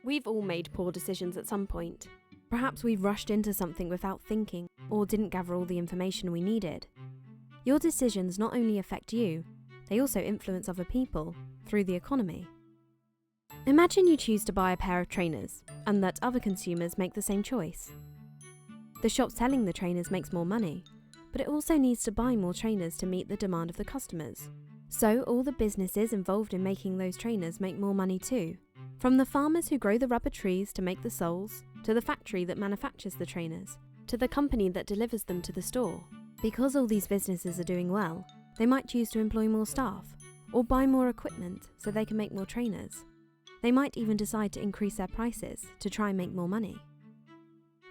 We've all made poor decisions at some point. Perhaps we've rushed into something without thinking or didn't gather all the information we needed. Your decisions not only affect you, they also influence other people through the economy. Imagine you choose to buy a pair of trainers and that other consumers make the same choice. The shop selling the trainers makes more money, but it also needs to buy more trainers to meet the demand of the customers. So all the businesses involved in making those trainers make more money too. From the farmers who grow the rubber trees to make the soles, to the factory that manufactures the trainers, to the company that delivers them to the store. Because all these businesses are doing well, they might choose to employ more staff, or buy more equipment so they can make more trainers. They might even decide to increase their prices to try and make more money.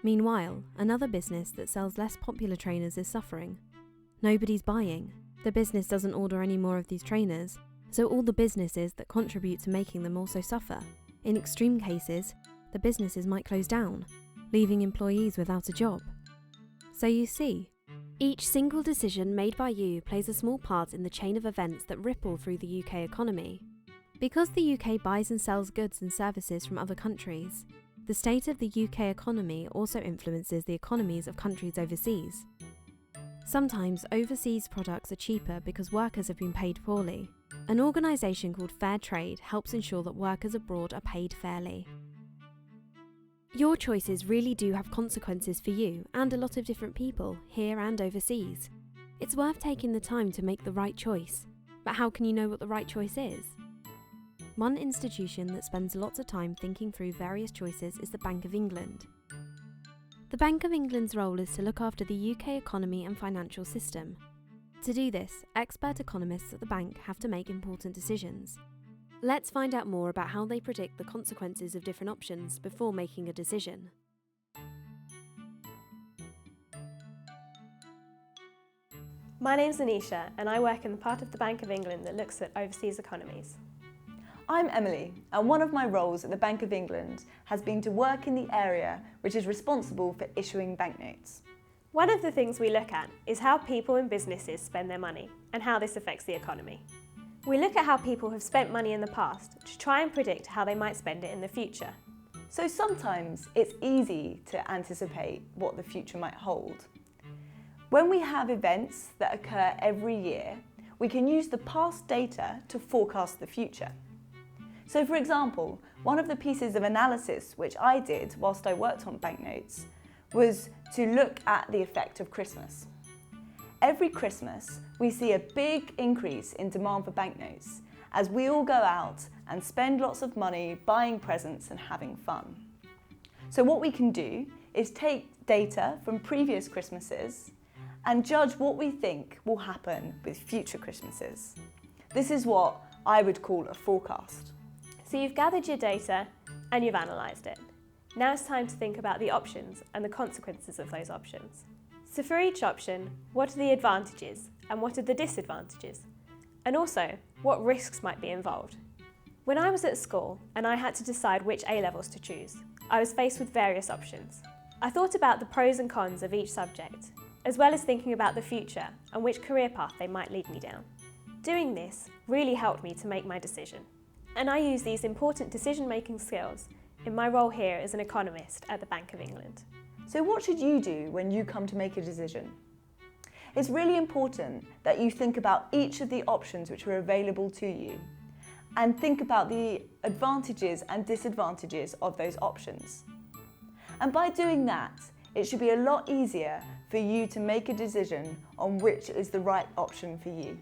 Meanwhile, another business that sells less popular trainers is suffering. Nobody's buying. The business doesn't order any more of these trainers, so all the businesses that contribute to making them also suffer. In extreme cases, the businesses might close down, leaving employees without a job. So you see, each single decision made by you plays a small part in the chain of events that ripple through the UK economy. Because the UK buys and sells goods and services from other countries, the state of the UK economy also influences the economies of countries overseas. Sometimes overseas products are cheaper because workers have been paid poorly. An organisation called Fair Trade helps ensure that workers abroad are paid fairly. Your choices really do have consequences for you and a lot of different people, here and overseas. It's worth taking the time to make the right choice. But how can you know what the right choice is? One institution that spends lots of time thinking through various choices is the Bank of England. The Bank of England's role is to look after the UK economy and financial system. To do this, expert economists at the bank have to make important decisions. Let's find out more about how they predict the consequences of different options before making a decision. My name's Anisha and I work in the part of the Bank of England that looks at overseas economies. I'm Emily, and one of my roles at the Bank of England has been to work in the area which is responsible for issuing banknotes. One of the things we look at is how people and businesses spend their money and how this affects the economy. We look at how people have spent money in the past to try and predict how they might spend it in the future. So sometimes it's easy to anticipate what the future might hold. When we have events that occur every year, we can use the past data to forecast the future. So for example, one of the pieces of analysis which I did whilst I worked on banknotes was to look at the effect of Christmas. Every Christmas, we see a big increase in demand for banknotes as we all go out and spend lots of money buying presents and having fun. So what we can do is take data from previous Christmases and judge what we think will happen with future Christmases. This is what I would call a forecast. So you've gathered your data and you've analysed it. Now it's time to think about the options and the consequences of those options. So for each option, what are the advantages and what are the disadvantages? And also, what risks might be involved? When I was at school and I had to decide which A-levels to choose, I was faced with various options. I thought about the pros and cons of each subject, as well as thinking about the future and which career path they might lead me down. Doing this really helped me to make my decision. And I use these important decision-making skills in my role here as an economist at the Bank of England. So what should you do when you come to make a decision? It's really important that you think about each of the options which are available to you and think about the advantages and disadvantages of those options. And by doing that, it should be a lot easier for you to make a decision on which is the right option for you.